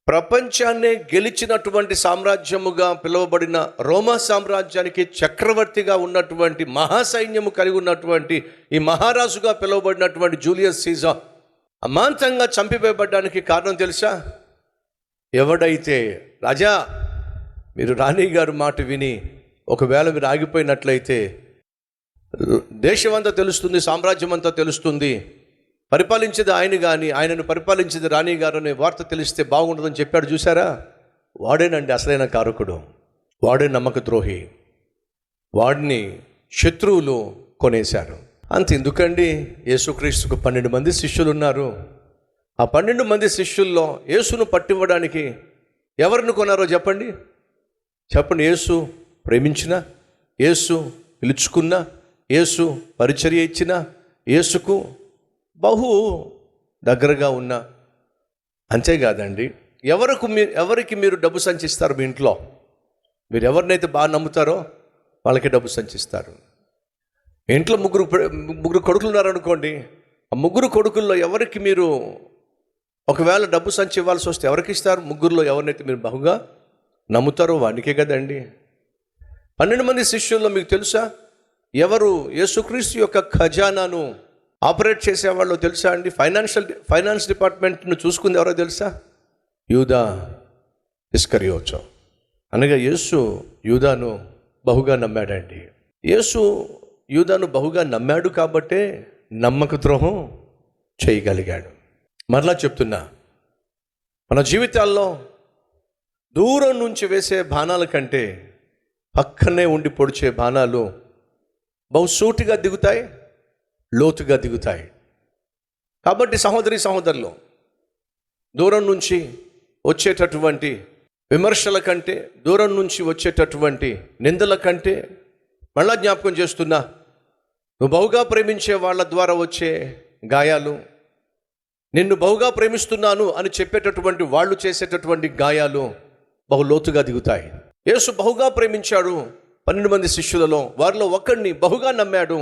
ప్రపంచాన్నే గెలిచినటువంటి సామ్రాజ్యముగా పిలువబడిన రోమా సామ్రాజ్యానికి చక్రవర్తిగా ఉన్నటువంటి మహాసైన్యము కలిగి ఉన్నటువంటి ఈ మహారాజుగా పిలువబడినటువంటి జూలియస్ సీజర్ అమాంతంగా చంపివేయబడ్డానికి కారణం తెలుసా? ఎవడైతే రాజా మీరు రాణి గారు మాట విని ఒకవేళ మీరు ఆగిపోయినట్లయితే దేశమంతా తెలుస్తుంది, సామ్రాజ్యం అంతా తెలుస్తుంది, పరిపాలించేది ఆయన కానీ ఆయనను పరిపాలించేది రాణి గారు అనే వార్త తెలిస్తే బాగుండదని చెప్పాడు. చూసారా? వాడేనండి అసలైన కారకుడు, వాడే నమ్మక ద్రోహి, వాడిని శత్రువులు కొనేశారు. అంతెందుకండి, యేసుక్రీస్తుకు 12 మంది శిష్యులు ఉన్నారు. ఆ 12 మంది శిష్యుల్లో యేసును పట్టివ్వడానికి ఎవరిని కొన్నారో చెప్పండి. యేసు ప్రేమించిన, యేసు పిలుచుకున్న, యేసు పరిచర్య ఇచ్చిన, యేసుకు బహు దగ్గరగా ఉన్న. అంతేకాదండి, ఎవరికి మీరు డబ్బు సంచిస్తారు? మీ ఇంట్లో మీరు ఎవరినైతే బాగా నమ్ముతారో వాళ్ళకి డబ్బు సంచిస్తారు. ఇంట్లో ముగ్గురు కొడుకులు ఉన్నారనుకోండి, ఆ 3 కొడుకుల్లో ఎవరికి మీరు ఒకవేళ డబ్బు సంచి ఇవ్వాల్సి వస్తే ఎవరికి ఇస్తారు? 3లో ఎవరినైతే మీరు బహుగా నమ్ముతారో వాడికే కదండి. 12 మంది శిష్యుల్లో మీకు తెలుసా ఎవరు యేసుక్రీస్తు యొక్క ఖజానాను ఆపరేట్ చేసేవాళ్ళు తెలుసా అండి? ఫైనాన్స్ డిపార్ట్మెంట్ను చూసుకుంది ఎవరో తెలుసా? యూదా ఇస్కరియోతు. అనగా యేసు యూదాను బహుగా నమ్మాడండి. యేసు యూదాను బహుగా నమ్మాడు కాబట్టే నమ్మక ద్రోహం చేయగలిగాడు. మరలా చెప్తున్నా, మన జీవితాల్లో దూరం నుంచి వేసే బాణాల కంటే పక్కనే ఉండి పొడిచే బాణాలు బహుసూటిగా దిగుతాయి, లోతుగా దిగుతాయి. కాబట్టి సహోదరులు, దూరం నుంచి వచ్చేటటువంటి విమర్శల కంటే, దూరం నుంచి వచ్చేటటువంటి నిందల కంటే, మళ్ళా జ్ఞాపకం చేస్తున్నా, నువ్వు బహుగా ప్రేమించే వాళ్ళ ద్వారా వచ్చే గాయాలు, నిన్ను బహుగా ప్రేమిస్తున్నాను అని చెప్పేటటువంటి వాళ్ళు చేసేటటువంటి గాయాలు బహు లోతుగా దిగుతాయి. యేసు బహుగా ప్రేమించాడు 12 మంది శిష్యులలో, వారిలో ఒకరిని బహుగా నమ్మాడు.